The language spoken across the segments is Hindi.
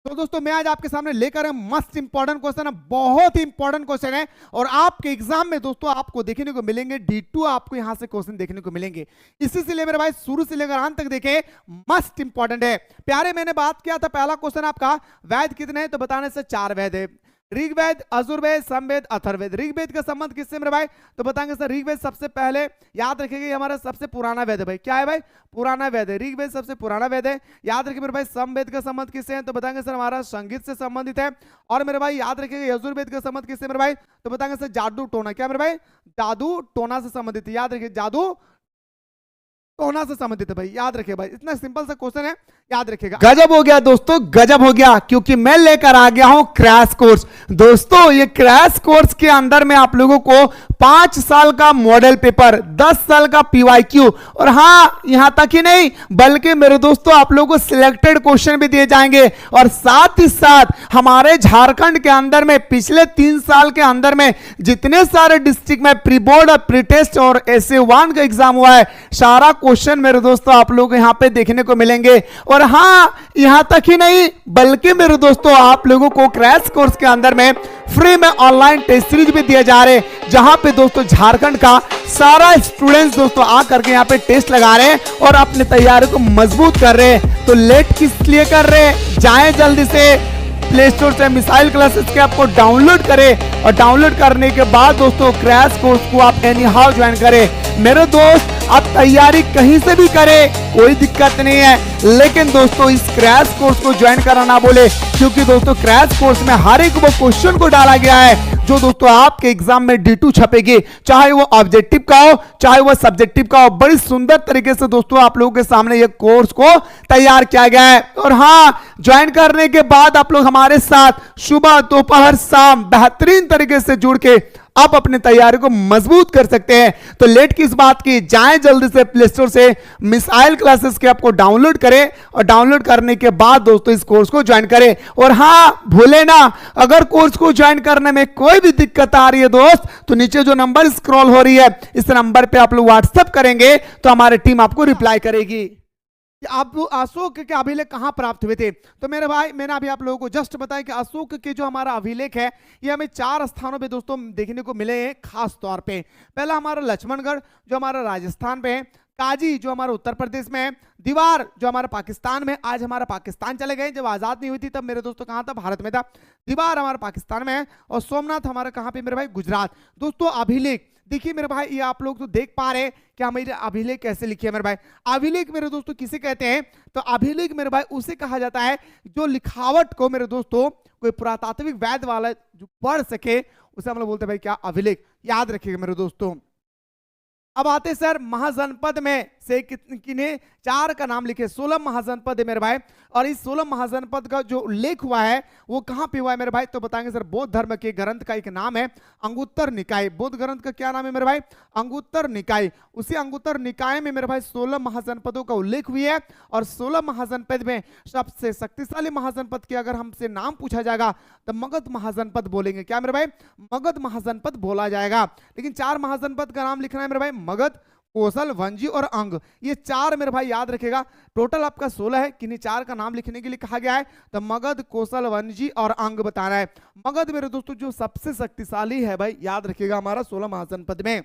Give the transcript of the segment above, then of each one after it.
तो दोस्तों मैं आज आपके सामने लेकर मस्त इंपॉर्टेंट क्वेश्चन है, बहुत ही इंपॉर्टेंट क्वेश्चन है और आपके एग्जाम में दोस्तों आपको देखने को मिलेंगे D2, आपको यहां से क्वेश्चन देखने को मिलेंगे। इसी से मेरे भाई शुरू से लेकर अंत तक देखें, मस्त इंपॉर्टेंट है प्यारे। मैंने बात किया था पहला क्वेश्चन आपका वेद कितने हैं, तो बताने से 4 वेद है, ऋग्वेद, यजुर्वेद, सामवेद, अथर्ववेद। ऋग्वेद का संबंध किससे मेरे भाई, तो बताएंगे सर ऋग्वेद सबसे पहले, याद रखिएगा ये हमारा सबसे पुराना वेद है भाई। क्या है भाई, पुराना वेद है, ऋग्वेद सबसे पुराना वेद है। याद रखिए मेरे भाई सामवेद का संबंध किससे है, तो बताएंगे सर हमारा संगीत से संबंधित है। और मेरे भाई याद रखिएगा यजुर्वेद का संबंध किससे मेरे भाई, तो बताएंगे सर जादू टोना। क्या मेरे भाई, जादू टोना से संबंधित है। याद रखिए जादू टोना से संबंधित है भाई, याद रखिए भाई, इतना सिंपल सा क्वेश्चन है, याद रखिएगा। गजब हो गया दोस्तों, गजब हो गया, क्योंकि मैं लेकर आ गया हूं क्रैश कोर्स। दोस्तों ये क्रैश कोर्स के अंदर में आप लोगों को 5 साल का मॉडल पेपर, 10 साल का PYQ और हाँ यहां तक ही नहीं बल्कि मेरे दोस्तों आप लोगों को सिलेक्टेड क्वेश्चन भी दिए जाएंगे। और साथ ही साथ हमारे झारखंड के अंदर में पिछले 3 साल के अंदर में जितने सारे डिस्ट्रिक्ट में प्री बोर्ड और प्री टेस्ट और SA1 का एग्जाम हुआ है, सारा क्वेश्चन मेरे दोस्तों आप लोग यहां पे देखने को मिलेंगे। और हां यहां तक ही नहीं बल्कि मेरे दोस्तों आप लोगों को क्रैश कोर्स के अंदर में फ्री में ऑनलाइन टेस्ट सीरीज भी दिए जा रहे हैं, जहां पे दोस्तों झारखंड का सारा स्टूडेंट्स दोस्तों आकर के यहां पे टेस्ट लगा रहे हैं और अपनी तैयारी को मजबूत कर रहे हैं। तो लेट किस लिए कर रहे हैं, जाएं जल्दी से प्ले स्टोर से मिसाइल क्लासेस के आपको डाउनलोड करें और डाउनलोड करने के बाद दोस्तों क्रैश कोर्स को आप एनी हाउ ज्वाइन करें। मेरे दोस्त आप तैयारी कहीं से भी करें, कोई दिक्कत नहीं है, लेकिन दोस्तों इस क्रैश कोर्स को ज्वाइन करना ना बोले, क्योंकि दोस्तों क्रैश कोर्स में हर एक वो क्वेश्चन को डाला गया है जो दोस्तों आपके एग्जाम में D2 छपेगी, चाहे वो ऑब्जेक्टिव का हो चाहे वो सब्जेक्टिव का हो। बड़ी सुंदर तरीके से दोस्तों आप लोगों के सामने ये कोर्स को तैयार किया गया है। और हाँ ज्वाइन करने के बाद आप लोग हमारे साथ सुबह दोपहर शाम बेहतरीन तरीके से जुड़ के आप अपनी तैयारी को मजबूत कर सकते हैं। तो लेट किस बात की, जाएं जल्दी से प्ले स्टोर से मिसाइल क्लासेस के आपको डाउनलोड करें और डाउनलोड करने के बाद दोस्तों इस कोर्स को ज्वाइन करें। और हाँ भूले ना, अगर कोर्स को ज्वाइन करने में कोई भी दिक्कत आ रही है दोस्त, तो नीचे जो नंबर स्क्रॉल हो रही है इस नंबर पे आप लोग व्हाट्सएप करेंगे तो हमारी टीम आपको रिप्लाई करेगी। आप अशोक के अभिलेख कहां प्राप्त हुए थे, तो मेरे भाई मैंने अभी आप लोगों को जस्ट बताया कि अशोक के जो हमारा अभिलेख है ये हमें 4 स्थानों पे दोस्तों देखने को मिले हैं खास तौर पे। पहला हमारा लक्ष्मणगढ़ जो हमारा राजस्थान पे है, काजी जो हमारा उत्तर प्रदेश में है, दीवार जो हमारा पाकिस्तान में, आज हमारा पाकिस्तान चले गए, जब आजाद नहीं हुई थी तब मेरे दोस्तों कहां था, भारत में था। दीवार हमारा पाकिस्तान में है और सोमनाथ हमारा कहां पे मेरे भाई, गुजरात। दोस्तों अभिलेख देखिए मेरे भाई, ये आप लोग तो देख पा रहे हैं कि हमारे अभिलेख कैसे लिखे है मेरे भाई। अभिलेख मेरे दोस्तों किसे कहते हैं, तो अभिलेख मेरे भाई उसे कहा जाता है जो लिखावट को मेरे दोस्तों कोई पुरातात्विक वैध वाला जो पढ़ सके उसे हम लोग बोलते हैं भाई क्या, अभिलेख। याद रखिएगा मेरे दोस्तों। अब आते सर महाजनपद में से किन्हें 4 का नाम लिखे, 16 महाजनपद है मेरे भाई। और इस 16 महाजनपद का जो उल्लेख हुआ है वो कहां पे हुआ है मेरे भाई, तो बताएंगे सर बौद्ध धर्म के ग्रंथ का एक नाम है अंगुत्तर निकाय। बौद्ध ग्रंथ का क्या नाम है मेरे भाई, अंगुत्तर निकाय। उसी अंगुत्तर निकाय में मेरे भाई 16 महाजनपदों का उल्लेख हुई है। और 16 महाजनपद में सबसे शक्तिशाली महाजनपद के अगर हमसे नाम पूछा जाएगा तो मगध महाजनपद बोलेंगे। क्या मेरे भाई, मगध महाजनपद बोला जाएगा। लेकिन 4 महाजनपद का नाम लिखना है मेरे भाई, मगध, कौशल, वंजी और अंग। ये 4 मेरे भाई याद रखेगा। टोटल आपका 16 है, किन्हीं 4 का नाम लिखने के लिए कहा गया है, तो मगध, कौशल, वंजी और अंग बताना है। मगध मेरे दोस्तों जो सबसे शक्तिशाली है भाई, याद रखिएगा हमारा 16 महाजनपद में।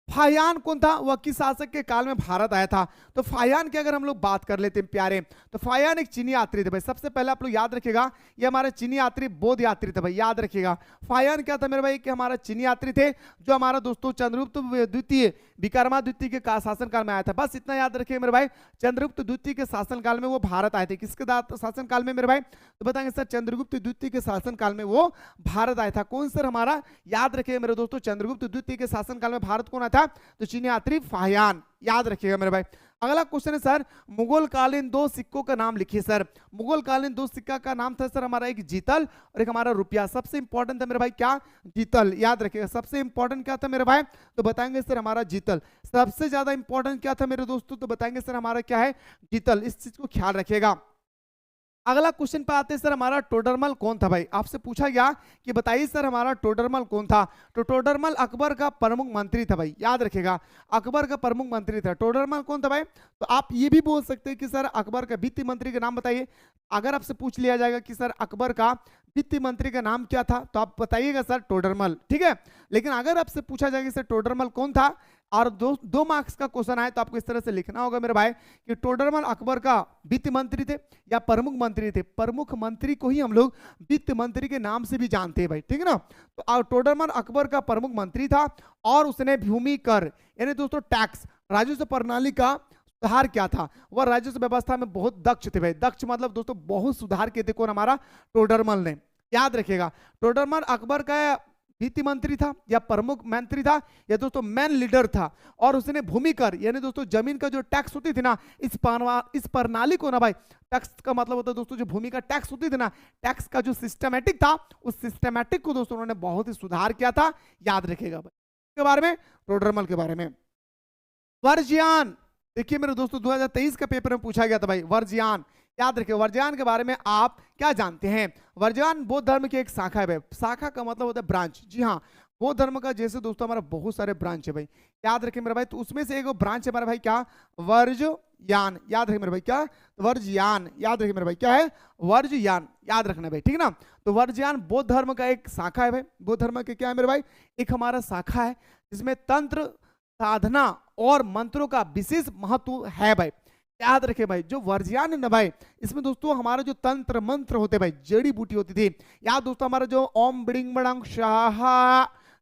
फाहियान कौन था, वह किस शासक के काल में भारत आया था, तो फाहियान की अगर हम लोग बात कर लेते हैं प्यारे, तो फाहियान एक चीनी यात्री थे भाई। सबसे पहले आप लोग याद रखिएगा ये हमारे चीनी यात्री बौद्ध यात्री थे भाई, याद रखिएगा। फाहियान क्या था मेरे भाई, कि हमारा चीनी यात्री थे जो हमारा दोस्तों चंद्रगुप्त द्वितीय, विक्रमादित्य के शासनकाल में आया था। बस इतना याद रखिएगा मेरे भाई, चंद्रगुप्त द्वितीय के शासनकाल में वो भारत आए थे। किसके शासनकाल में मेरे भाई, तो बताएंगे सर चंद्रगुप्त द्वितीय के शासनकाल में वो भारत आया था। कौन सर हमारा, याद रखिएगा मेरे दोस्तों चंद्रगुप्त द्वितीय के शासनकाल में भारत कौन आया था, तो चीनी यात्री फाहियान। याद रखिएगा मेरे भाई। अगला क्वेश्चन है सर मुगल कालीन 2 सिक्कों का नाम लिखिए सर। मुगल कालीन 2 सिक्का का नाम था सर हमारा, एक जीतल और एक हमारा रुपया। सबसे इंपॉर्टेंट था मेरे भाई क्या, जीतल। याद रखिएगा सबसे इंपॉर्टेंट क्या था मेरे भाई, तो बताएंगे सर हमारा जीतल। सबसे ज्यादा इंपॉर्टेंट क्या था मेरे दोस्तों, तो बताएंगे सर हमारा क्या है, जीतल। इस चीज को ख्याल रखिएगा। अगला क्वेश्चन पे आते हैं सर, हमारा टोडरमल कौन था भाई। आपसे पूछा गया कि बताइए सर हमारा टोडरमल कौन था। तो टोडरमल अकबर का प्रमुख मंत्री था भाई, याद रखिएगा, अकबर का प्रमुख मंत्री था। टोडरमल कौन था भाई। तो आप ये भी बोल सकते हैं कि सर अकबर का वित्त मंत्री का नाम बताइए। अगर आपसे पूछ लिया जाएगा कि सर अकबर का वित्त मंत्री का नाम क्या था, तो आप बताइएगा सर टोडरमल, ठीक है। लेकिन अगर आपसे पूछा जाएगा सर टोडरमल कौन था, और दो मार्क्स का क्वेश्चन आए, तो आपको इस तरह से लिखना होगा मेरे भाई कि टोडरमल अकबर का वित्त मंत्री थे या प्रमुख मंत्री थे। प्रमुख मंत्री को ही हम लोग वित्त मंत्री के नाम से भी जानते हैं भाई, ठीक है ना। तो टोडरमल अकबर का प्रमुख मंत्री था और उसने भूमि कर यानी दोस्तों टैक्स राजस्व प्रणाली का सुधार क्या था। वह राजस्व व्यवस्था में बहुत दक्ष थे भाई। दक्ष मतलब दोस्तों बहुत सुधार किए थे कौन, हमारा टोडरमल ने। याद रखिएगा, टोडरमल अकबर का वित्त मंत्री था या प्रमुख मंत्री था या दोस्तों मैन लीडर था, और उसने भूमि कर यानी दोस्तों जमीन का जो टैक्स होती थी ना, इस प्रणाली को ना भाई, टैक्स का मतलब होता है दोस्तों जो भूमि का टैक्स होती थी ना, टैक्स का जो सिस्टमैटिक था, उस सिस्टमैटिक को दोस्तों उन्होंने बहुत ही सुधार किया था। याद रखिएगा भाई के बारे में, टोडरमल के बारे में। वर्जयान, देखिए मेरे दोस्तों 2023 का पेपर में पूछा गया था भाई, वर्जयान। याद रखिए वर्जयान के बारे में आप क्या जानते हैं। वर्जयान बौद्ध धर्म की एक शाखा है भाई। शाखा का मतलब होता है ब्रांच। जी हाँ, बौद्ध धर्म का जैसे दोस्तों हमारा बहुत सारे ब्रांच है भाई, याद रखिए मेरे भाई। तो उसमें से एक ब्रांच है हमारा भाई क्या, वर्जयान। याद रखिए मेरे भाई क्या, वर्जयान। याद रखिए मेरे भाई क्या है, वर्जयान। याद रखना भाई, ठीक है ना। तो वर्जयान बौद्ध धर्म का एक शाखा है भाई। बौद्ध धर्म के क्या है मेरे भाई, एक हमारा शाखा है जिसमें तंत्र, साधना और मंत्रों का विशेष महत्व है भाई। याद रखे भाई, जो वर्जयान है ना भाई, इसमें दोस्तों हमारा जो तंत्र मंत्र होते भाई, जड़ी बूटी होती थी। याद दोस्तों हमारा जो ओम बिडिंग बड़ंग शाह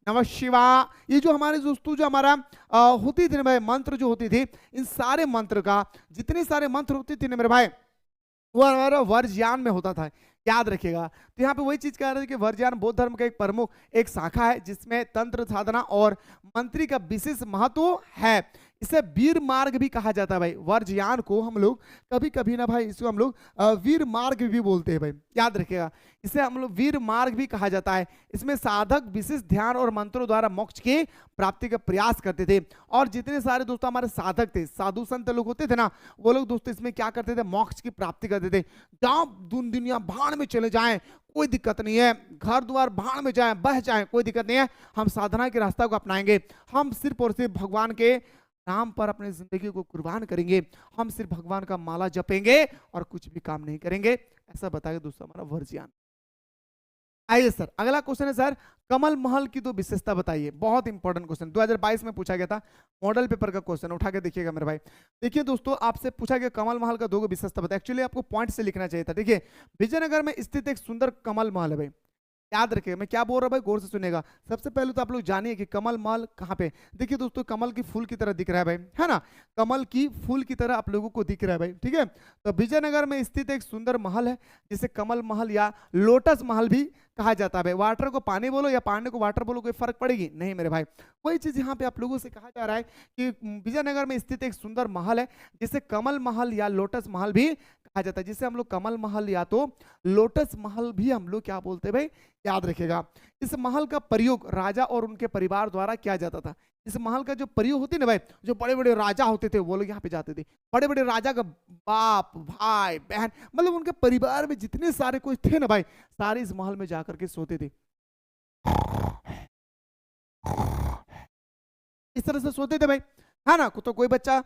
नमः शिवा, ये जो हमारे दोस्तों जो हमारा होती थी ना भाई, मंत्र जो होती थी, इन सारे मंत्र का जितने सारे मंत्र होते थे ना मेरे भाई, वो हमारा वर्जयान में होता था। याद रखिएगा। तो यहाँ पे वही चीज कह रहे थे कि वर्जयान बौद्ध धर्म का एक प्रमुख एक शाखा है जिसमें तंत्र साधना और मंत्री का विशेष महत्व है। इसे वीर मार्ग भी कहा जाता है भाई। वर्जयान को हम लोग कभी कभी ना भाई, इसको हम लोग वीर मार्ग भी बोलते हैं भाई। याद रखिएगा, इसे हम लोग वीर मार्ग भी कहा जाता है। इसमें साधक विशेष ध्यान और मंत्रों द्वारा मोक्ष की प्राप्ति का प्रयास करते थे। और जितने सारे दोस्तों हमारे साधक थे, साधु संत लोग होते थे ना, वो लोग दोस्तों इसमें क्या करते थे, मोक्ष की प्राप्ति करते थे। जहाँ दुनिया भाड़ में चले जाएं कोई दिक्कत नहीं है, घर द्वार भाड़ में जाए बह जाए कोई दिक्कत नहीं है, हम साधना के रास्ता को अपनाएंगे। हम सिर्फ और सिर्फ भगवान के नाम पर अपनी जिंदगी को कुर्बान करेंगे। हम सिर्फ भगवान का माला जपेंगे और कुछ भी काम नहीं करेंगे। ऐसा बताया दोस्तों हमारा वर्जयान। आइए सर, अगला क्वेश्चन है सर, कमल महल की दो विशेषता बताइए। बहुत इंपॉर्टेंट क्वेश्चन 2022 में पूछा गया था, मॉडल पेपर का क्वेश्चन, उठा के देखिएगा मेरे भाई। देखिए दोस्तों, आपसे पूछा गया कमल महल का दो विशेषता बताइए। एक्चुअली आपको पॉइंट से लिखना चाहिए था। देखिए, विजयनगर में स्थित एक सुंदर कमल महल है भाई। याद रखिए मैं क्या बोल रहा हूं भाई, गौर से सुनेगा। सबसे पहले तो आप लोग जानिए कि कमल महल कहाँ पे। देखिए दोस्तों, कमल की फूल की तरह दिख रहा है भाई, है ना, कमल की फूल की तरह आप लोगों को दिख रहा है भाई, ठीक है। तो विजयनगर में स्थित एक सुंदर महल है जिसे कमल महल या लोटस महल भी कहा जाता है भाई। वाटर को पानी बोलो या पानी को वाटर बोलो, कोई फर्क पड़ेगी नहीं मेरे भाई। वही चीज यहाँ पे आप लोगों से कहा जा रहा है कि विजयनगर में स्थित एक सुंदर महल है जिसे कमल महल या लोटस महल भी कहा जाता है। जिसे हम लोग कमल महल या तो लोटस महल भी हम लोग क्या बोलते हैं भाई, याद रखिएगा। इस महल का प्रयोग राजा और उनके परिवार द्वारा किया जाता था। इस महल का जो प्रयोग होती है ना भाई, जो बड़े बड़े राजा होते थे वो लोग यहाँ पे जाते थे। बड़े बड़े राजा का बाप भाई बहन, मतलब उनके परिवार में जितने सारे कोई थे ना भाई, सारे इस महल में जाकर के सोते थे। इस तरह से सोते थे भाई, है ना। तो कोई बच्चा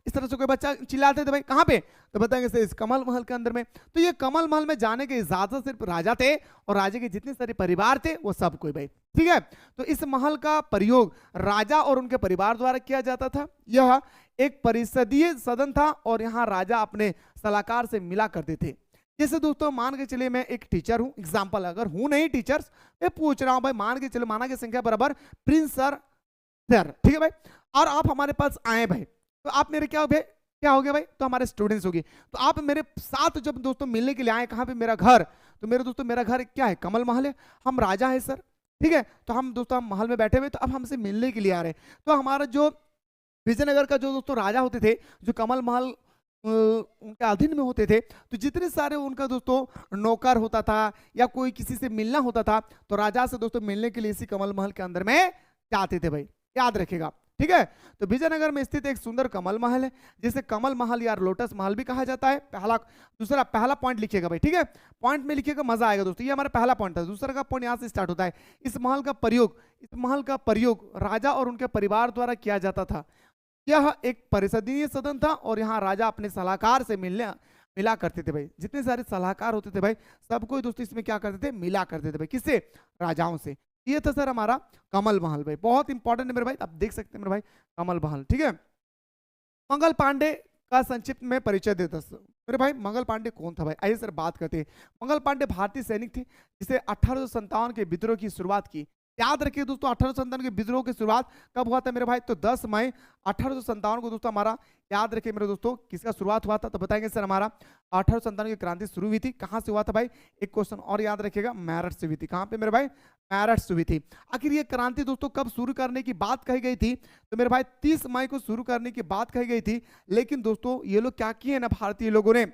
इस तरह से कोई बच्चा चिल्लाते थे भाई, कहाँ पे, तो बताएंगे सर इस कमल महल के अंदर में। तो ये कमल महल में जाने के इजाजत सिर्फ राजा थे और राजा के जितने सारे परिवार थे वो सब कोई भाई, ठीक है। तो इस महल का प्रयोग राजा और उनके परिवार द्वारा किया जाता था। यह एक परिषदीय सदन था और यहाँ राजा अपने सलाहकार से मिला करते थे। जैसे दोस्तों मान के चलिए मैं एक टीचर हूँ, एग्जाम्पल अगर हूँ नहीं टीचर्स, मैं पूछ रहा हूँ भाई, मान के चलो माना की संख्या बराबर प्रिंस सर, ठीक है भाई, और आप हमारे पास आए भाई, तो आप मेरे क्या हो गए, क्या हो गया भाई, तो हमारे स्टूडेंट्स हो गए। तो आप मेरे साथ जब दोस्तों मिलने के लिए आए, कहाँ पे, मेरा घर, तो मेरे दोस्तों मेरा घर क्या है, कमल महल है। हम राजा है सर, ठीक है। तो हम दोस्तों हम महल में बैठे हुए, तो अब हमसे मिलने के लिए आ रहे हैं। तो हमारा जो विजयनगर का जो दोस्तों राजा होते थे, जो कमल महल उनके अधीन में होते थे, तो जितने सारे उनका दोस्तों नौकर होता था या कोई किसी से मिलना होता था, तो राजा से दोस्तों मिलने के लिए इसी कमल महल के अंदर में जाते थे भाई। याद रखिएगा, ठीक है। तो विजयनगर में स्थित एक सुंदर कमल महल है, जिसे कमल महल या लोटस महल भी कहा जाता है। पहला पॉइंट लिखिएगा भाई, ठीक है, पॉइंट में लिखिएगा, मजा आएगा दोस्तों। ये हमारा पहला पॉइंट था। दूसरा का पॉइंट यहाँ से स्टार्ट होता है। इस महल का प्रयोग राजा और उनके परिवार द्वारा किया जाता था। यह एक परिषदीय सदन था और यहाँ राजा अपने सलाहकार से मिला करते थे भाई। जितने सारे सलाहकार होते थे भाई, सबको दोस्तों इसमें क्या करते थे, मिला करते थे भाई। किससे? राजाओं से। ये था सर हमारा कमल महल भाई, बहुत इंपॉर्टेंट है मेरे भाई, आप देख सकते हैं मेरे भाई, कमल महल, ठीक है। मंगल पांडे का संक्षिप्त में परिचय देता मेरे भाई। मंगल पांडे कौन था भाई, आइए सर बात करते हैं। मंगल पांडे भारतीय सैनिक थे जिसे 1857 के विद्रोह की शुरुआत की। याद रखिए दोस्तों, 1857 के विद्रोह की शुरुआत कब हुआ था मेरे भाई, तो 10 मई 1857 को दोस्तों हमारा, याद रखिए मेरे दोस्तों, किसका शुरुआत हुआ था, तो बताएंगे सर हमारा 1857 की क्रांति शुरू हुई थी। कहां से हुआ था भाई, एक क्वेश्चन और याद रखिएगा, मेरठ से हुई थी। कहां पे मेरे भाई, मेरठ से हुई थी। आखिर ये क्रांति दोस्तों कब शुरू करने की बात कही गई थी, तो मेरे भाई 30 मई को शुरू करने की बात कही गई थी। लेकिन दोस्तों ये लोग क्या किए ना, भारतीय लोगों ने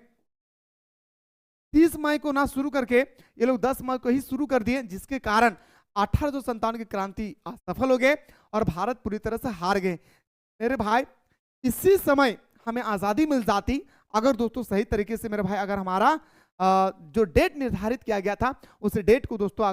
30 मई को ना शुरू करके ये लोग 10 मई को ही शुरू कर दिए, जिसके कारण 1857 की क्रांति असफल हो गए और भारत पूरी तरह से हार गए। मेरे भाई इसी समय हमें आजादी मिल जाती अगर दोस्तों सही तरीके से मेरे भाई, अगर हमारा जो डेट निर्धारित किया गया था उस डेट को दोस्तों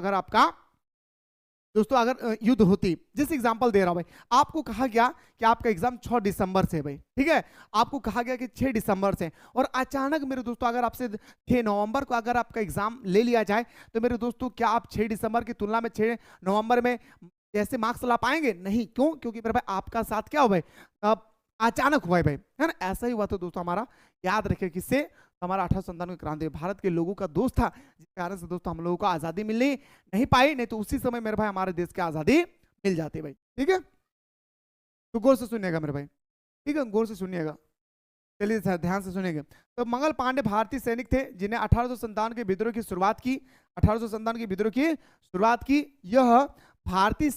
अगर युद्ध होती। जिस एग्जांपल दे रहा हूं भाई, आपको कहा गया कि आपका एग्जाम 6 दिसंबर से भाई, ठीक है, आपको कहा गया कि 6 दिसंबर से, और अचानक मेरे दोस्तों अगर आपसे 6 नवंबर को अगर आपका एग्जाम ले लिया जाए, तो मेरे दोस्तों क्या आप 6 दिसंबर की तुलना में 6 नवंबर में कैसे मार्क्स ला पाएंगे? नहीं। क्यों? क्योंकि मेरे भाई आपका साथ क्या हो भाई, अचानक हुआ है भाई, है ना। ऐसा ही हुआ था दोस्तों हमारा, याद रखिए किससे, हमारा 1857 की क्रांति भारत के लोगों का दोस्त था, जिस कारण से दोस्तों हम लोगों को आजादी मिलनी नहीं पाई, नहीं तो उसी समय मेरे भाई हमारे देश की आजादी मिल जाती भाई, ठीक है। तो गौर से सुनिएगा मेरे भाई, ठीक है, गौर से सुनिएगा, चलिए ध्यान से सुनिएगा। तो मंगल पांडे भारतीय सैनिक थे जिन्हें 1857 के विद्रोह की शुरुआत की। 1857 के विद्रोह की शुरुआत की। यह भारतीय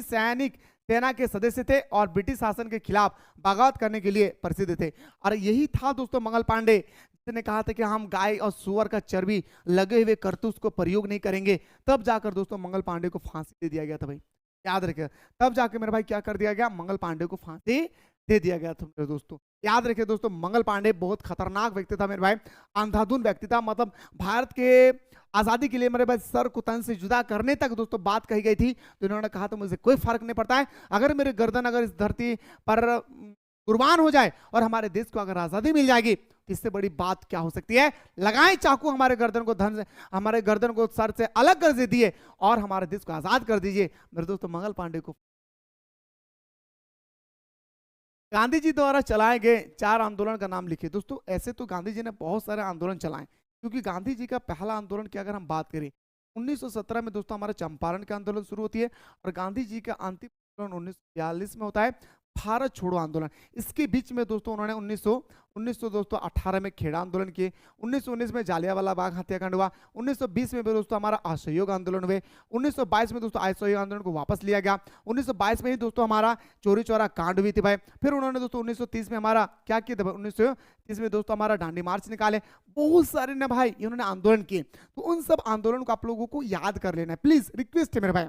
सैनिक सेना के सदस्य थे और ब्रिटिश शासन के खिलाफ बगावत करने के लिए प्रसिद्ध थे। और यही था दोस्तों मंगल पांडे जिसने कहा था कि हम गाय और सुअर का चर्बी लगे हुए करतूस को प्रयोग नहीं करेंगे। तब जाकर दोस्तों मंगल पांडे को फांसी दे दिया गया था भाई, याद रखिए। तब जाके मेरे भाई क्या कर दिया गया, मंगल पांडे को फांसी दे दिया गया था मेरे दोस्तों। याद रखिए दोस्तों, मंगल पांडे बहुत खतरनाक व्यक्ति था मेरे भाई, अंधाधुन व्यक्ति था। मतलब भारत के आजादी के लिए मेरे भाई सर को तन से जुदा करने तक दोस्तों बात कही गई थी। तो इन्होंने कहा तो मुझे कोई फर्क नहीं पड़ता है, अगर मेरे गर्दन अगर इस धरती पर कुर्बान हो जाए और हमारे देश को अगर आजादी मिल जाएगी तो इससे बड़ी बात क्या हो सकती है। लगाएं चाकू हमारे गर्दन को सर से अलग कर दिए और हमारे देश को आजाद कर दीजिए। मेरे दोस्तों मंगल पांडे को गांधी जी द्वारा चलाए गए 4 आंदोलन का नाम लिखिए। दोस्तों ऐसे तो गांधी जी ने बहुत सारे आंदोलन चलाए, क्योंकि गांधी जी का पहला आंदोलन की अगर हम बात करें 1917 में दोस्तों हमारा चंपारण का आंदोलन शुरू होती है, और गांधी जी का अंतिम आंदोलन 1942 में होता है, भारत छोड़ो आंदोलन। इसके बीच में दोस्तों उन्होंने 1918 में खेड़ा आंदोलन किए, 1919 में जालियांवाला बाग हत्याकांड हुआ, 1920 में भी दोस्तों हमारा असहयोग आंदोलन हुए, 1922 में दोस्तों असहयोग आंदोलन को वापस लिया गया, 1922 में ही दोस्तों हमारा चोरी चौरा कांड हुई थी भाई। फिर उन्होंने दोस्तों 1930 में हमारा क्या किया था, 1930 में दोस्तों हमारा दांडी मार्च निकाले, बहुत सारे ना भाई इन्होंने आंदोलन किए। तो उन सब आंदोलन को आप लोगों को याद कर लेना है, प्लीज रिक्वेस्ट है मेरे भाई,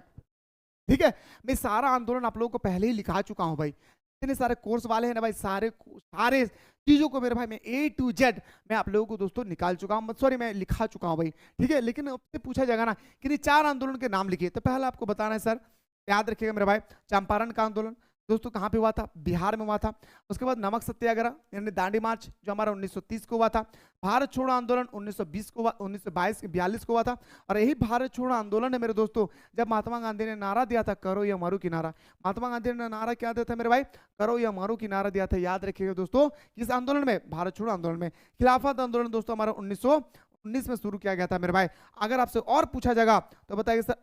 ठीक है। मैं सारा आंदोलन आप लोगों को पहले ही लिखा चुका हूं भाई, इतने सारे कोर्स वाले हैं ना भाई, सारे चीजों को मेरे भाई मैं A to Z मैं आप लोगों को दोस्तों निकाल चुका हूं, सॉरी मैं लिखा चुका हूं भाई, ठीक है। लेकिन आपसे पूछा जाएगा ना कि 4 आंदोलन के नाम लिखिए, तो पहला आपको बताना है सर, याद रखिएगा मेरे भाई, चंपारण का आंदोलन दोस्तों कहाँ पे हुआ था, बिहार में हुआ था। उसके बाद नमक सत्याग्रह यानी दांडी मार्च जो हमारा 1930 को हुआ था, भारत छोड़ो आंदोलन 1920 को 1942 को हुआ था। और यही भारत छोड़ो आंदोलन है मेरे दोस्तों जब महात्मा गांधी ने नारा दिया था करो या मारो की नारा। महात्मा गांधी ने नारा क्या दिया था मेरे भाई, करो या मारो की नारा दिया था, याद रखिएगा दोस्तों। किस आंदोलन में, भारत छोड़ो आंदोलन में। खिलाफत आंदोलन दोस्तों हमारा 1919 में शुरू किया गया था मेरे भाई। अगर आपसे और पूछा जाएगा तो बताइए सर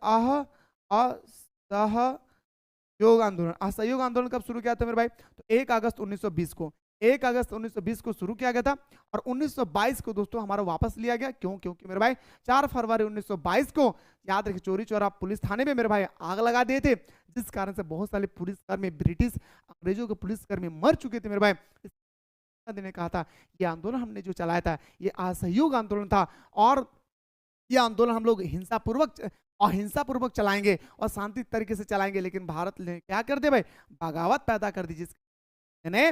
असहयोग आंदोलन, असहयोग आंदोलन कब शुरू किया था मेरे भाई, तो 1 अगस्त 1920 को, 1 अगस्त 1920 को शुरू किया गया था। और 1922 को दोस्तों हमारा वापस लिया गया, क्यों, क्योंकि मेरे भाई 4 फरवरी 1922 को याद रखिए चोरी चौरा पुलिस थाने में मेरे भाई आग लगा दिए थे, जिस कारण से बहुत सारे पुलिसकर्मी ब्रिटिश अंग्रेजों के पुलिसकर्मी मर चुके थे मेरे भाई। ने कहा था ये आंदोलन हमने जो चलाया था ये असहयोग आंदोलन था, और ये आंदोलन हम लोग हिंसा पूर्वक अहिंसा पूर्वक चलाएंगे और शांति तरीके से चलाएंगे, लेकिन भारत ने क्या कर दिया भाई, बगावत पैदा कर दी, जिसने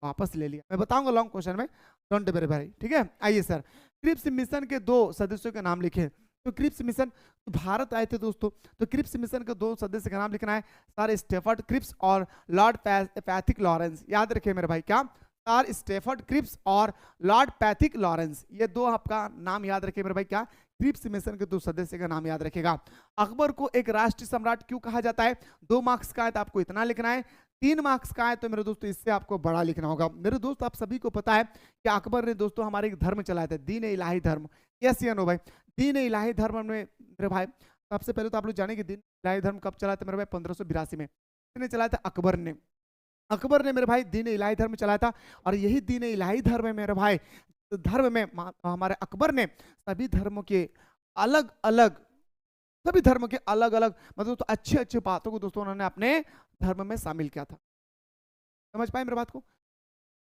वापस ले लिया। मैं बताऊंगा लॉन्ग क्वेश्चन में, डोंट वरी भाई, ठीक है। आइए सर, क्रिप्स मिशन के 2 सदस्यों के नाम लिखे। तो क्रिप्स मिशन भारत आए थे दोस्तों, तो क्रिप्स मिशन के 2 सदस्य का नाम लिखना है, सर स्टेफर्ड क्रिप्स और लॉर्ड पैथिक लॉरेंस। याद रखिए मेरे भाई, क्या, सर स्टेफर्ड क्रिप्स और लॉर्ड पैथिक लॉरेंस, ये 2 आपका नाम याद रखिए मेरे भाई, क्या, क्रिप्स मिशन के 2 सदस्य का नाम याद रखेगा। अकबर को एक राष्ट्रीय सम्राट क्यों कहा जाता है? 2 मार्क्स का है तो आपको इतना लिखना है, 3 मार्क्स का है तो मेरे दोस्तों इससे आपको बड़ा लिखना होगा। मेरे दोस्त आप सभी को पता है कि अकबर ने दोस्तों हमारे एक धर्म चलाया था, दीन इलाही धर्म। यस या नो भाई? दीन इलाही धर्म में मेरे भाई सबसे पहले तो आप लोग जाने कि दीन इलाही धर्म कब चलाया था मेरे भाई? 1582 में। किसने चलाया था? अकबर ने। अकबर ने मेरे भाई दीन इलाही धर्म चलाया था, और यही दीन इलाही धर्म है मेरे भाई, धर्म में हमारे अकबर ने सभी धर्मों के अलग अलग, सभी धर्म के अलग अलग मतलब तो अच्छे अच्छे बातों को दोस्तों उन्होंने अपने धर्म में शामिल किया था। समझ पाए मेरे बात को?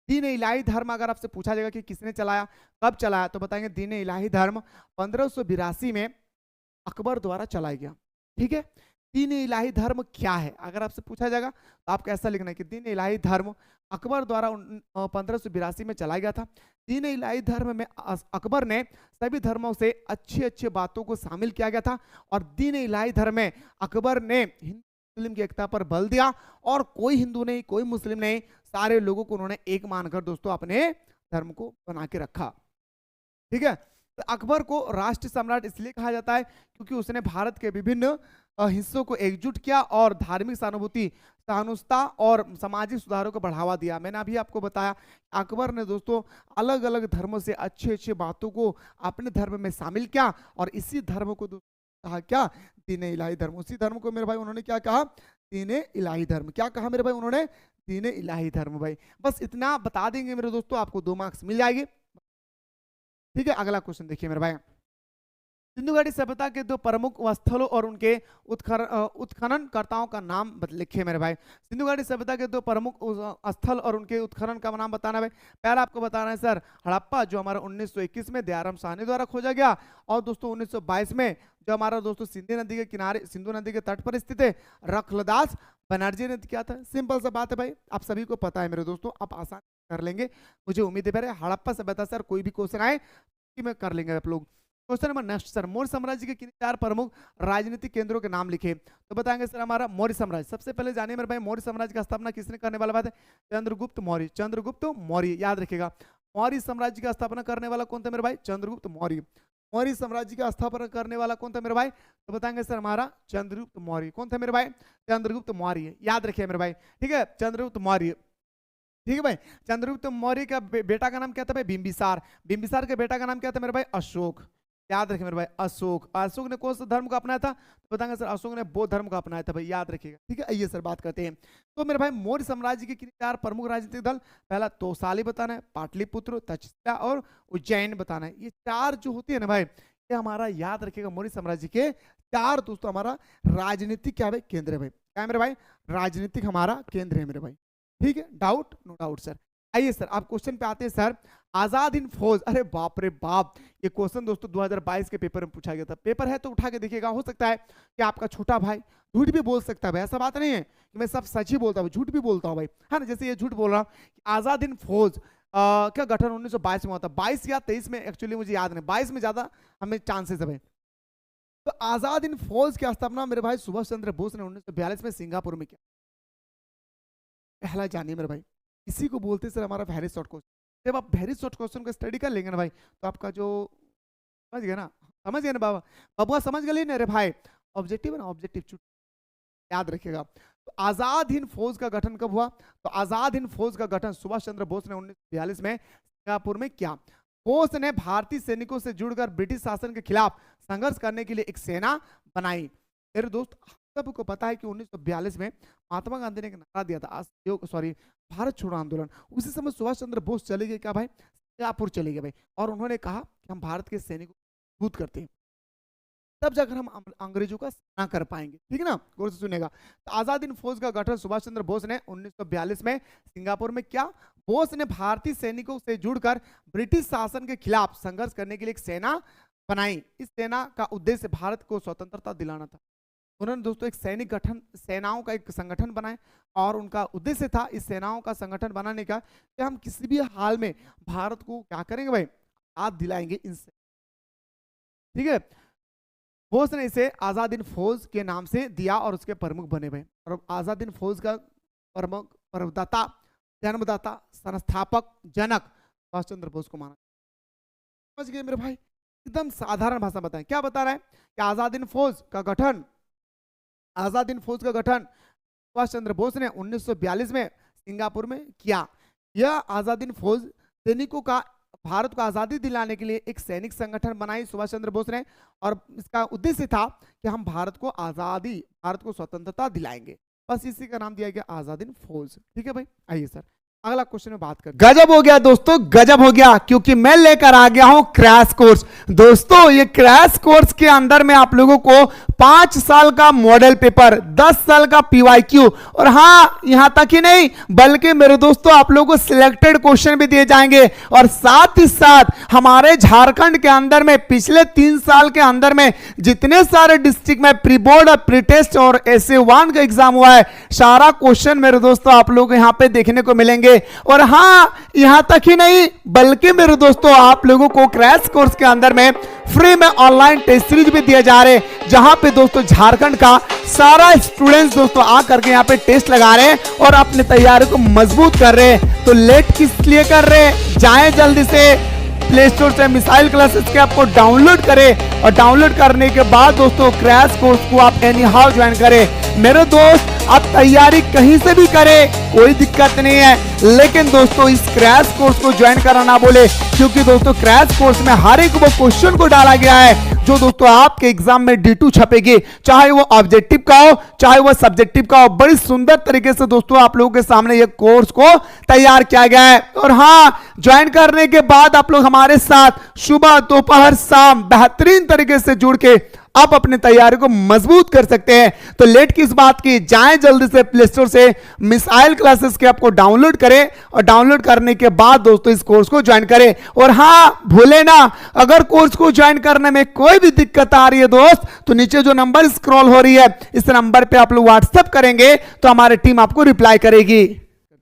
दीन इलाही धर्म अगर आपसे पूछा जाएगा कि किसने चलाया, कब चलाया, तो बताएंगे दीन इलाही धर्म 1582 में अकबर द्वारा चलाया गया। ठीक है, दीन इलाही धर्म क्या है अगर आपसे पूछा जाएगा तो आपको ऐसा लिखना है कि दीन इलाही धर्म अकबर द्वारा 1582 में चलाया गया था। दीन इलाही धर्म में अकबर ने सभी धर्मों से अच्छी अच्छी बातों को शामिल किया गया था, और दीन इलाही धर्म में अकबर ने हिंदू मुस्लिम की एकता पर बल दिया, और कोई हिंदू नहीं कोई मुस्लिम नहीं, सारे लोगों को उन्होंने एक मानकर दोस्तों अपने धर्म को बना के रखा। ठीक है, तो अकबर को राष्ट्र सम्राट इसलिए कहा जाता है क्योंकि उसने भारत के विभिन्न हिस्सों को एकजुट किया और धार्मिक सहानुभूति, सहानुता और सामाजिक सुधारों को बढ़ावा दिया। मैंने अभी आपको बताया अकबर ने दोस्तों अलग अलग धर्मों से अच्छे अच्छे बातों को अपने धर्म में शामिल किया, और इसी धर्म को कहा क्या? दीन इलाही धर्म। उसी धर्म को मेरे भाई उन्होंने क्या कहा? दीन इलाही धर्म। क्या कहा मेरे भाई उन्होंने? दीन इलाही धर्म। भाई बस इतना बता देंगे मेरे दोस्तों, आपको 2 मार्क्स मिल जाएंगे। ठीक है, अगला क्वेश्चन देखिए मेरे भाई। सिंधु घाटी सभ्यता के 2 प्रमुख स्थलों और उनके उत्खननकर्ताओं का नाम लिखिए मेरे भाई। सिंधु घाटी सभ्यता के 2 प्रमुख स्थल और उनके उत्खनन का नाम बताना है। पहला आपको बताना है सर हड़प्पा, जो हमारा 1921 में दयाराम साहनी द्वारा खोजा गया, और दोस्तों 1922 में जो हमारा दोस्तों सिंधु नदी के किनारे, सिंधु नदी के तट पर स्थित है, रखलदास बनर्जी ने किया था। सिंपल सा बात है भाई, आप सभी को पता है मेरे दोस्तों, आप आसान कर लेंगे, मुझे उम्मीद है। हड़प्पा सभ्यता सर कोई भी क्वेश्चन आए कि मैं कर लेंगे आप लोग। Question number next sir, Maurya साम्राज्य के किन 4 प्रमुख राजनीतिक केंद्रों के नाम लिखे? तो बताएंगे सर हमारा मौर्य साम्राज्य। सबसे पहले जानिए मेरे भाई मौर्य साम्राज्य का स्थापना किसने करने वाला बात है? चंद्रगुप्त मौर्य। चंद्रगुप्त मौर्य याद रखिएगा। मौर्य साम्राज्य का स्थापना करने वाला कौन था मेरे भाई? चंद्रगुप्त मौर्य। मौर्य साम्राज्य का स्थापना करने वाला कौन था मेरे भाई? तो बताएंगे सर हमारा चंद्रगुप्त मौर्य। कौन था मेरे भाई? चंद्रगुप्त मौर्य। याद रखिए मेरे भाई, ठीक है, चंद्रगुप्त मौर्य। ठीक है भाई, चंद्रगुप्त मौर्य का बेटा का नाम क्या था भाई? बिंबिसार। बिंबिसार के बेटा का नाम क्या था मेरे भाई? अशोक। याद रखिए मेरे भाई, अशोक। अशोक ने कौन सा धर्म को अपनाया था? तो बताएंगे सर अशोक ने बौद्ध धर्म को अपनाया था भाई, याद रखिएगा। ठीक है, आइए सर बात करते हैं। तो मेरे भाई मौर्य साम्राज्य के 4 प्रमुख राजनीतिक दल, पहला तोसाली बताना है, पाटलिपुत्र, तक्षशिला और उज्जैन बताना है। ये 4 जो होती है ना भाई, ये हमारा याद रखिएगा मौर्य साम्राज्य के 4 दोस्तों हमारा राजनीतिक क्या भाई? केंद्र है भाई। क्या है मेरे भाई? राजनीतिक हमारा केंद्र है मेरे भाई। ठीक है, डाउट? No doubt sir. आइए सर आप क्वेश्चन पे आते हैं सर। आजाद हिंद फौज, अरे बाप रे बाप, ये क्वेश्चन दोस्तों 2022 के पेपर में पूछा गया था। पेपर है तो उठा के देखिएगा, हो सकता है कि आपका छोटा भाई झूठ भी बोल सकता है भाई, ऐसा बात नहीं है कि मैं सब सच ही बोलता हूँ, झूठ भी बोलता हूँ भाई, है ना। जैसे ये झूठ बोल रहा हूँ कि आजाद हिंद फौज का गठन 1922 में हुआ था। 22 या 23 में एक्चुअली मुझे याद नहीं, 22 में ज्यादा हमें चांसेस है भाई। तो आजाद हिंद फौज की स्थापना मेरे भाई सुभाष चंद्र बोस ने 1942 में सिंगापुर में किया। पहला जानिए मेरे भाई, इसी को बोलते सर हमारा वेरी शॉर्ट क्वेश्चन। जब आप वेरी शॉर्ट क्वेश्चन को स्टडी कर लेंगे ना भाई, तो आपका जो समझ गया ना, समझ गए ना बाबा, बबुआ समझ गए ना रे भाई, ऑब्जेक्टिव है ना, ऑब्जेक्टिव याद रखिएगा। तो आजाद हिंद फौज का गठन कब हुआ? तो आजाद हिंद फौज का गठन सुभाष चंद्र बोस ने 1942 में सिंगापुर में किया। बोस ने भारतीय सैनिकों से जुड़कर ब्रिटिश शासन के खिलाफ संघर्ष करने के लिए एक सेना बनाई। मेरे दोस्त सबको पता है कि 1942 में महात्मा गांधी ने एक नारा दिया था, सॉरी, भारत छोड़ो आंदोलन। उसी समय सुभाष चंद्र बोस चले गए क्या भाई? सिंगापुर चले गए भाई, और उन्होंने कहा कि हम भारत के सैनिकों को मजबूत करते हैं, तब जाकर हम अंग्रेजों का सामना कर पाएंगे। ठीक है ना, गौर से सुनेगा। तो आजाद हिंद फौज का गठन सुभाष चंद्र बोस ने 1942 में सिंगापुर में किया। बोस ने भारतीय सैनिकों से जुड़कर ब्रिटिश शासन के खिलाफ संघर्ष करने के लिए एक सेना बनाई। इस सेना का उद्देश्य भारत को स्वतंत्रता दिलाना था। उन्होंने दोस्तों एक सैनिक गठन, सेनाओं का एक संगठन बनाए और उनका उद्देश्य था इस सेनाओं का संगठन बनाने का कि हम किसी भी हाल में भारत को क्या करेंगे भाई, आजाद दिलाएंगे इनसे। ठीक है, बोस ने इसे आजाद हिंद फौज के नाम से दिया और उसके प्रमुख बने भाई। और आजाद हिंद फौज का प्रमुख, प्रदाता, जन्मदाता, संस्थापक, जनक सुभाष चंद्र बोस को माना। समझ गए मेरे भाई, एकदम साधारण भाषा बताएं। क्या बता रहा है कि आजाद हिंद फौज का गठन, आजाद हिंद फौज का गठन सुभाष चंद्र बोस ने 1942 में सिंगापुर में किया। यह आजाद हिंद फौज सैनिकों का भारत को आजादी दिलाने के लिए एक सैनिक संगठन बनाई सुभाष चंद्र बोस ने, और इसका उद्देश्य था कि हम भारत को आजादी, भारत को स्वतंत्रता दिलाएंगे। बस इसी का नाम दिया गया आजाद हिंद फौज। ठीक है भाई, आइए सर अगला क्वेश्चन में बात करते हैं। गजब हो गया दोस्तों, गजब हो गया, क्योंकि मैं लेकर आ गया हूं क्रैश कोर्स। दोस्तों ये क्रैश कोर्स के अंदर में आप लोगों को 5 साल का मॉडल पेपर, 10 साल का पीवाईक्यू, और हाँ यहां तक ही नहीं बल्कि मेरे दोस्तों आप लोगों को सिलेक्टेड क्वेश्चन भी दिए जाएंगे। और साथ ही साथ हमारे झारखंड के अंदर में पिछले 3 साल के अंदर में जितने सारे डिस्ट्रिक्ट में प्री बोर्ड और प्री टेस्ट और SA1 का एग्जाम हुआ है, सारा क्वेश्चन मेरे दोस्तों आप लोगों को यहां पे देखने को मिलेंगे। और हां यहां तक ही नहीं बल्कि मेरे दोस्तों आप लोगों को क्रैश कोर्स के अंदर में फ्री में ऑनलाइन टेस्ट सीरीज भी दिए जा रहे हैं, जहां पे दोस्तों झारखंड का सारा स्टूडेंट्स दोस्तों आ करके यहां पे टेस्ट लगा रहे हैं और अपनी तैयारी को मजबूत कर रहे हैं। तो लेट किस लिए कर रहे हैं, जाएं जल्दी से प्ले स्टोर से मिसाइल क्लासेस के आपको डाउनलोड करें, और डाउनलोड करने के बाद दोस्तों क्रैश कोर्स को आप एनी हाउ ज्वाइन करें। मेरे दोस्त आप तैयारी कहीं से भी करें, कोई दिक्कत नहीं है, लेकिन दोस्तों इस क्रैश कोर्स को ज्वाइन करना ना बोले, क्योंकि दोस्तों क्रैश कोर्स में हर एक वो क्वेश्चन को डाला गया है जो दोस्तों आपके एग्जाम में D2 छपेगी, चाहे वो ऑब्जेक्टिव का हो चाहे वो सब्जेक्टिव का हो। बड़ी सुंदर तरीके से दोस्तों आप लोगों के सामने ये कोर्स को तैयार किया गया है। और हाँ, ज्वाइन करने के बाद आप लोग हमारे साथ सुबह दोपहर शाम बेहतरीन तरीके से जुड़ के आप अपनी तैयारी को मजबूत कर सकते हैं। तो लेट किस बात की, जाएं जल्दी से प्ले स्टोर से मिसाइल क्लासेस के आपको डाउनलोड करें, और डाउनलोड करने के बाद दोस्तों इस कोर्स को ज्वाइन करें। और हाँ भूले ना, अगर कोर्स को ज्वाइन करने में कोई भी दिक्कत आ रही है दोस्त, तो नीचे जो नंबर स्क्रॉल हो रही है इस नंबर पे आप लोग व्हाट्सएप करेंगे तो हमारी टीम आपको रिप्लाई करेगी।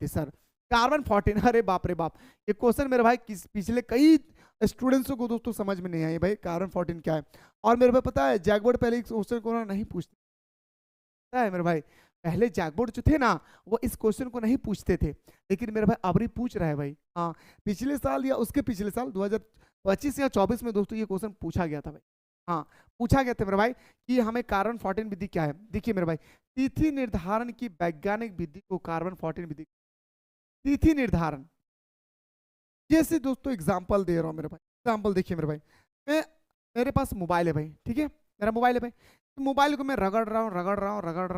सर कार्बन 14, अरे बाप रे बाप, ये क्वेश्चन मेरे भाई पिछले कई स्टूडेंट्स को दोस्तों समझ में नहीं आई भाई कार्बन 14 क्या है। और मेरे भाई पता है जैकबोर्ड पहले इस क्वेश्चन को नहीं पूछते, पता है मेरे भाई, पहले जैकबोर्ड जो थे ना वो इस क्वेश्चन को नहीं पूछते थे, लेकिन मेरे भाई अबरी पूछ रहा है भाई। हाँ, पिछले साल या उसके पिछले साल 2025 या 24 में दोस्तों ये क्वेश्चन पूछा गया था भाई। हाँ पूछा गया था मेरे भाई कि हमें कार्बन 14 विधि क्या है। देखिए मेरे भाई, तिथि निर्धारण की वैज्ञानिक विधि को कार्बन 14 विधि, तिथि निर्धारण। जैसे दोस्तों एग्जांपल दे रहा हूं मेरे भाई, एग्जांपल देखिए मेरे भाई, मेरे पास मोबाइल है भाई, ठीक है मेरा मोबाइल है भाई, तो मोबाइल को मैं रगड़ रहा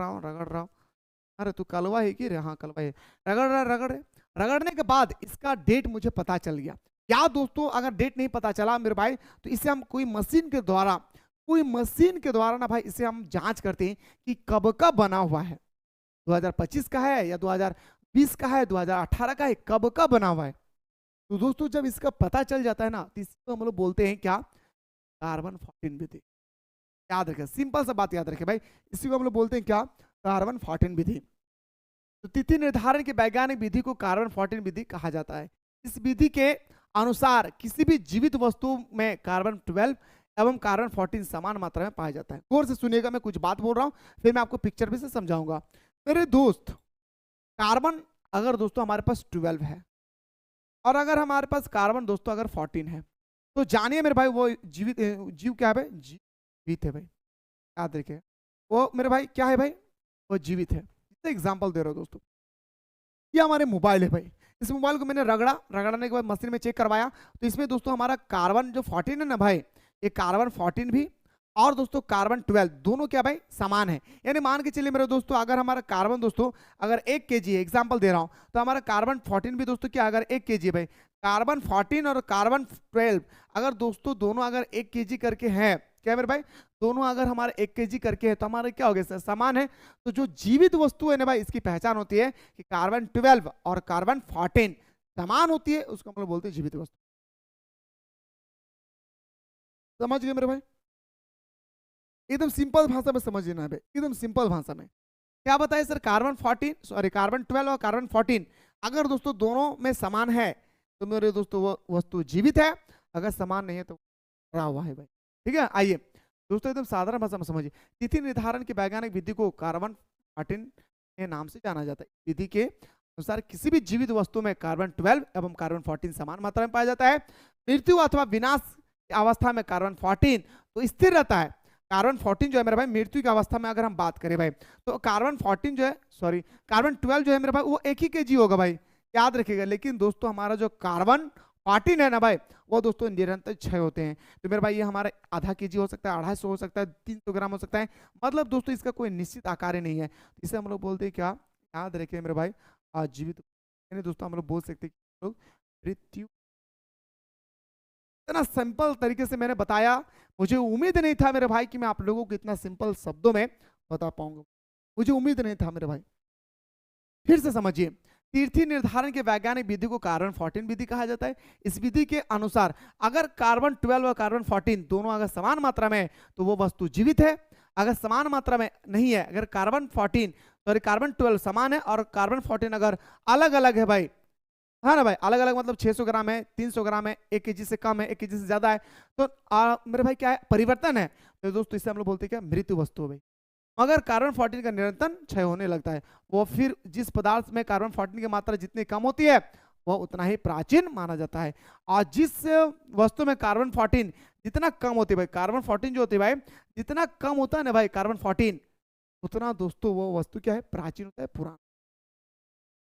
हूँ, अरे तू कलवा है कि रे, हाँ कलवा है, रगड़ने के बाद इसका डेट मुझे पता चल गया। या दोस्तों अगर डेट नहीं पता चला मेरे भाई, तो इसे हम कोई मशीन के द्वारा ना भाई इसे हम जांच करते हैं कि कब का बना हुआ है, 2025 का है या 2020 का है, 2018 का है, कब का बना हुआ है। तो दोस्तों जब इसका पता चल जाता है ना, तो इसको हम लोग बोलते हैं क्या, कार्बन 14 विधि। याद रखें, सिंपल सा बात याद रखें भाई, इसी को हम लोग बोलते हैं क्या, कार्बन 14 विधि। तो तिथि निर्धारण की वैज्ञानिक विधि को कार्बन 14 विधि कहा जाता है। इस विधि के अनुसार किसी भी जीवित वस्तु में कार्बन 12 एवं कार्बन 14 समान मात्रा में पाया जाता है। गौर से सुनिएगा, मैं कुछ बात बोल रहा हूं, फिर मैं आपको पिक्चर भी से समझाऊंगा। मेरे दोस्त कार्बन अगर दोस्तों हमारे पास 12 है और अगर हमारे पास कार्बन दोस्तों अगर 14 है, तो जानिए मेरे भाई वो जीव क्या है भाई, जीवित है भाई। याद रखिए वो मेरे भाई क्या है भाई, वो जीवित है। इससे एग्जांपल दे रहा हूं दोस्तों, ये हमारे मोबाइल है भाई, इस मोबाइल को मैंने रगड़ने के बाद मशीन में चेक करवाया, तो इसमें दोस्तों हमारा कार्बन जो 14 है ना भाई, ये कार्बन 14 भी और दोस्तों कार्बन 12 दोनों क्या भाई समान है। यानी मान के चलिए मेरे दोस्तों, अगर हमारा कार्बन दोस्तों अगर 1 kg है, एग्जांपल दे रहा हूं, तो हमारा कार्बन 14 भी दोस्तों क्या अगर 1 kg है भाई, कार्बन 14 और कार्बन 12 अगर दोस्तों दोनों अगर 1 kg करके हैं, क्या मेरे भाई, दोनों अगर हमारे 1 kg करके है, तो हमारे क्या हो गया, समान है। तो जो जीवित वस्तु है ना भाई, इसकी पहचान होती है कि कार्बन 12 और कार्बन 14 समान होती है, उसको हम लोग बोलते हैं जीवित वस्तु। समझ गए मेरे भाई? एकदम सिंपल भाषा में समझ लेना है, एकदम सिंपल भाषा में। क्या बताए सर, कार्बन 14 सॉरी कार्बन 12 और कार्बन 14 अगर दोस्तों दोनों में समान है तो मेरे दोस्तों वो वस्तु जीवित है, अगर समान नहीं है तो मरा हुआ है भाई। ठीक है, आइए दोस्तों एकदम साधारण भाषा में समझिए। तिथि निर्धारण की वैज्ञानिक विधि को कार्बन 14 के नाम से जाना जाता है। विधि के अनुसार किसी भी जीवित वस्तु में कार्बन 12 एवं कार्बन 14 समान मात्रा में पाया जाता है। मृत्यु अथवा विनाश की अवस्था में कार्बन 14 तो स्थिर रहता है। कार्बन 14 जो है मेरे भाई मृत्यु की अवस्था में अगर हम बात करें भाई, तो कार्बन 14 जो है सॉरी कार्बन 12 जो है मेरे भाई वो 1 ही kg होगा भाई, याद रखिएगा। लेकिन दोस्तों हमारा जो कार्बन 14 है ना भाई, वो दोस्तों निरंतर क्षय होते हैं। तो मेरे भाई ये हमारा आधा kg हो सकता है, 250 हो सकता है, 300 ग्राम हो सकता है, मतलब दोस्तों इसका कोई निश्चित आकार ही नहीं है। इसे हम लोग बोलते हैं क्या, याद रखिए मेरे भाई, आजीवित दोस्तों हम लोग बोल सकते हैं लोग मृत्यु। इतना सिंपल तरीके से मैंने बताया, मुझे उम्मीद नहीं था मेरे भाई कि मैं आप लोगों को इतना सिंपल शब्दों में बता पाऊंगा, मुझे उम्मीद नहीं था मेरे भाई। फिर से समझिए, तीर्थी निर्धारण के वैज्ञानिक विधि को कार्बन 14 विधि कहा जाता है। इस विधि के अनुसार अगर कार्बन 12 और कार्बन 14 दोनों अगर समान मात्रा में है तो वो वस्तु जीवित है, अगर समान मात्रा में नहीं है, अगर कार्बन 14 सॉरी कार्बन 12 समान है और कार्बन 14 अगर अलग अलग है भाई, है ना भाई, अलग अलग मतलब 600 ग्राम है, 300 ग्राम है, 1 kg से कम है, 1 kg से ज्यादा है, तो मेरे भाई क्या है, परिवर्तन है, तो दोस्तों इसे हम लोग बोलते हैं क्या, मृत्यु वस्तु भाई। मगर कार्बन 14 का निरंतर क्षय होने लगता है, वो फिर जिस पदार्थ में कार्बन 14 की मात्रा जितनी कम होती है वह उतना ही प्राचीन माना जाता है। और जिस वस्तु में कार्बन 14 जितना कम होती है भाई, कार्बन 14 जो होती है भाई जितना कम होता है ना भाई कार्बन 14, उतना दोस्तों वो वस्तु क्या है, प्राचीन होता है, पुराना।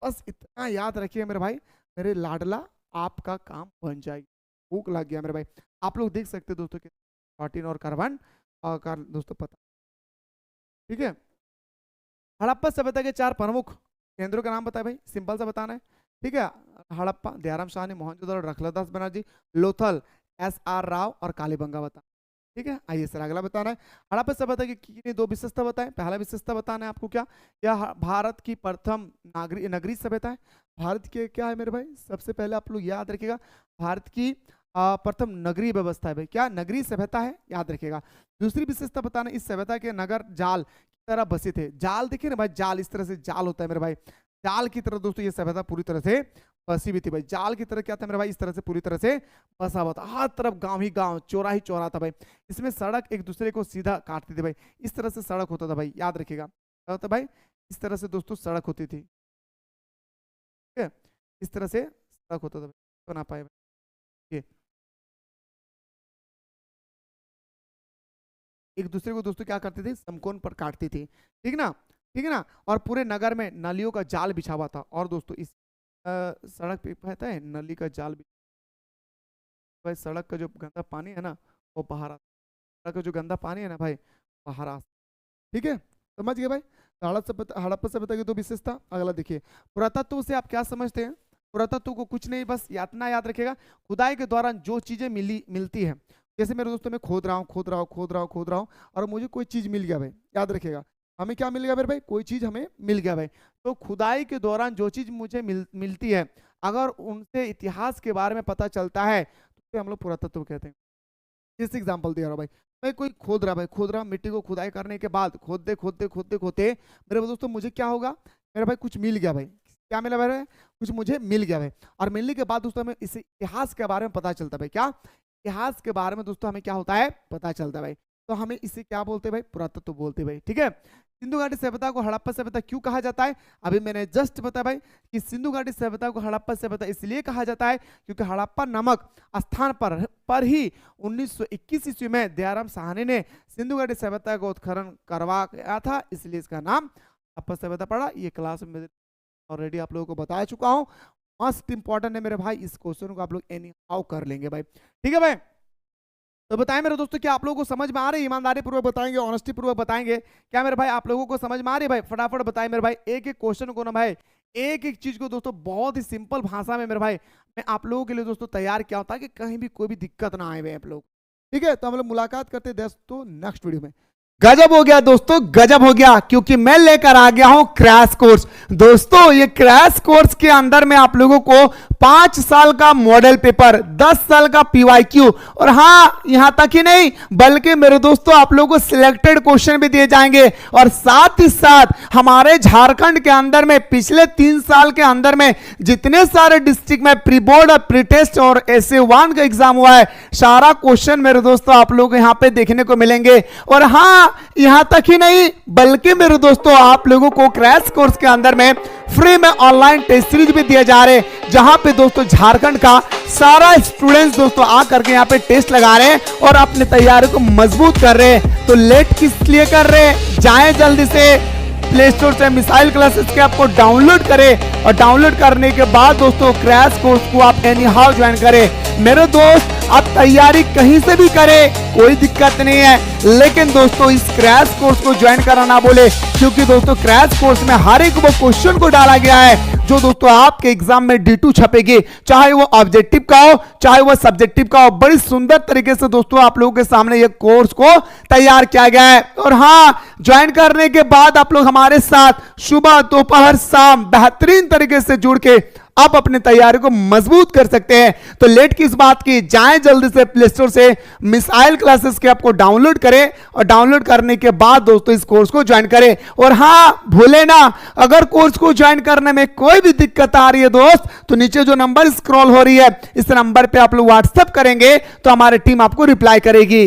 बस इतना याद रखिए मेरे भाई, मेरे लाडला आपका काम बन जाएगी। भूख लग गया मेरे भाई, आप लोग देख सकते हैं दोस्तों कि 14 और कार्बन और दोस्तों पता, ठीक है। हड़प्पा सभ्यता के 4 प्रमुख केंद्रों का नाम बताए भाई, सिंपल सा बताना है, ठीक है। हड़प्पा, दयाराम साहनी, मोहनजोदड़ो, रखलादास बनर्जी, लोथल, SR राव और कालीबंगा बता, ठीक है। आइए सर अगला बताना है, हड़प्पा सभ्यता की 2 विशेषता बताएं। पहला विशेषता बताना है आपको क्या, यह भारत की प्रथम नगरीय सभ्यता है। भारत के क्या है मेरे भाई, सबसे पहले आप लोग याद रखिएगा, भारत की प्रथम नगरीय व्यवस्था है भाई, क्या नगरीय सभ्यता है, याद रखिएगा। दूसरी विशेषता बताना, इस सभ्यता के नगर जाल की तरह बसे थे। जाल देखिए ना भाई, जाल इस तरह से जाल होता है मेरे भाई, जाल की तरह दोस्तों ये सभ्यता पूरी तरह से बसी हुई थी भाई। जाल की तरह क्या था मेरे भाई, इस तरह से पूरी तरह से बसा हुआ था, हर तरफ गांव ही गांव, चौरा ही चौरा था भाई। इसमें सड़क एक दूसरे को सीधा काटती थी भाई, इस तरह से सड़क होता था भाई, याद रखिएगा क्या होता भाई, इस तरह से दोस्तों सड़क होती थी, ठीक है, इस तरह से सड़क होता था भाई, तो ना पाए भाई, एक दूसरे को दोस्तों क्या करते थे, समकोण पर काटती थी, ठीक ना, ठीक है ना। और पूरे नगर में नलियों का जाल बिछा हुआ था, और दोस्तों इस सड़क पे कहता है नली का जाल भाई, सड़क का जो गंदा पानी है ना वो बाहर आता, सड़क का जो गंदा पानी है ना भाई बाहर आता, ठीक है, समझ गए भाई। हड़प्पा सभ्यता की 2 विशेषता। अगला देखिए, पुरातत्व से आप क्या समझते हैं, पुरातत्व को कुछ नहीं, बस यातना याद रखेगा, खुदाई के दौरान जो चीजें मिलती है, जैसे मेरे दोस्तों मैं खोद रहा हूँ खोद रहा हूँ खोद रहा हूँ खोद रहा हूँ और मुझे कोई चीज मिल गया भाई, याद रखिएगा, हमें क्या मिल गया मेरे भाई, कोई चीज हमें मिल गया भाई। तो खुदाई के दौरान जो चीज मुझे मिलती है, अगर उनसे इतिहास के बारे में पता चलता है तो हम लोग पुरातत्व कहते हैं। इस एग्जाम्पल दे रहा हूँ भाई, मैं कोई खोद रहा भाई, खोद रहा, मिट्टी को खुदाई करने के बाद खोदते खोदते खोदते खोदते मेरे दोस्तों मुझे क्या होगा मेरे भाई, कुछ मिल गया भाई, क्या मिला भाई, कुछ मुझे मिल गया भाई। और मिलने के बाद दोस्तों हमें इस इतिहास के बारे में पता चलता है भाई, क्या इतिहास के बारे में दोस्तों हमें क्या होता है, पता चलता है भाई, तो हमें इसे क्या बोलते हैं भाई, पुरातत्व बोलते हैं भाई, ठीक है। सिंधु घाटी सभ्यता को हड़प्पा सभ्यता क्यों कहा जाता है, अभी मैंने जस्ट बताया भाई कि सिंधु घाटी सभ्यता को हड़प्पा सभ्यता इसलिए कहा जाता है क्योंकि हड़प्पा नामक स्थान पर ही 1921 ईस्वी में दयाराम साहनी ने सिंधु घाटी सभ्यता का उत्खनन करवाया था, इसलिए इसका नाम हड़प्पा सभ्यता पड़ा। ये क्लास में ऑलरेडी आप लोगों को बता चुका हूँ, मस्ट इंपॉर्टेंट है मेरे भाई, इस क्वेश्चन को आप लोग एनी हाउ कर लेंगे भाई, ठीक है भाई। तो बताएं मेरे दोस्तों क्या आप लोगों को समझ में आ रही है, ईमानदारी पूर्वक बताएंगे, ऑनेस्टी पूर्वक बताएंगे, क्या मेरे भाई आप लोगों को समझ में आ रही है भाई, फटाफट बताएं मेरे भाई, एक एक क्वेश्चन को ना भाई, एक एक चीज को दोस्तों बहुत ही सिंपल भाषा में मेरे भाई मैं आप लोगों के लिए दोस्तों तैयार किया होता है कि कहीं भी कोई भी दिक्कत ना आए भाई आप लोग, ठीक है। तो हम लोग मुलाकात करते हैं दोस्तों नेक्स्ट वीडियो में। गजब हो गया दोस्तों, गजब हो गया, क्योंकि मैं लेकर आ गया हूं क्रैश कोर्स। दोस्तों ये क्रैश कोर्स के अंदर में आप लोगों को 5 साल का मॉडल पेपर, 10 साल का पीवाईक्यू, और हां यहां तक ही नहीं बल्कि मेरे दोस्तों आप लोगों को सिलेक्टेड क्वेश्चन भी दिए जाएंगे। और साथ ही साथ हमारे झारखंड के अंदर में पिछले 3 साल के अंदर में जितने सारे डिस्ट्रिक्ट में प्री बोर्ड और प्री टेस्ट और SA1 का एग्जाम हुआ है, सारा क्वेश्चन मेरे दोस्तों आप लोग यहां पे देखने को मिलेंगे। और हां यहां तक ही नहीं बल्कि मेरे दोस्तों आप लोगों को क्रैश कोर्स के अंदर में फ्री में ऑनलाइन टेस्ट सीरीज भी दिए जा रहे हैं, जहां पे दोस्तों झारखंड का सारा स्टूडेंट्स दोस्तों आकर के यहां पे टेस्ट लगा रहे हैं और अपनी तैयारी को मजबूत कर रहे हैं। तो लेट किस लिए कर रहे हैं, जाएं जल्दी से प्ले स्टोर से मिसाइल क्लासेस के ऐप को डाउनलोड करें, और डाउनलोड करने के बाद दोस्तों क्रैश कोर्स को आप एनी हाउ ज्वाइन करें। मेरे दोस्त आप तैयारी कहीं से भी करें, कोई दिक्कत नहीं है, लेकिन दोस्तों इस क्रैश कोर्स को ज्वाइन करना ना बोले, क्योंकि दोस्तों क्रैश कोर्स में हर एक वो क्वेश्चन को डाला गया है जो दोस्तों आपके एग्जाम में D2 छपेगी, चाहे वो ऑब्जेक्टिव का हो चाहे वो सब्जेक्टिव का हो। बड़ी सुंदर तरीके से दोस्तों आप लोगों के सामने ये कोर्स को तैयार किया गया है। और हां ज्वाइन करने के बाद आप लोग हमारे साथ सुबह दोपहर शाम बेहतरीन तरीके से जुड़ के आप अपनी तैयारी को मजबूत कर सकते हैं। तो लेट किस बात की, जाएं जल्दी से प्ले स्टोर से मिसाइल क्लासेस के ऐप को डाउनलोड करें, और डाउनलोड करने के बाद दोस्तों इस कोर्स को ज्वाइन करें। और हां भूले ना, अगर कोर्स को ज्वाइन करने में कोई भी दिक्कत आ रही है दोस्त, तो नीचे जो नंबर स्क्रॉल हो रही है इस नंबर पे आप लोग व्हाट्सएप करेंगे तो हमारी टीम आपको रिप्लाई करेगी।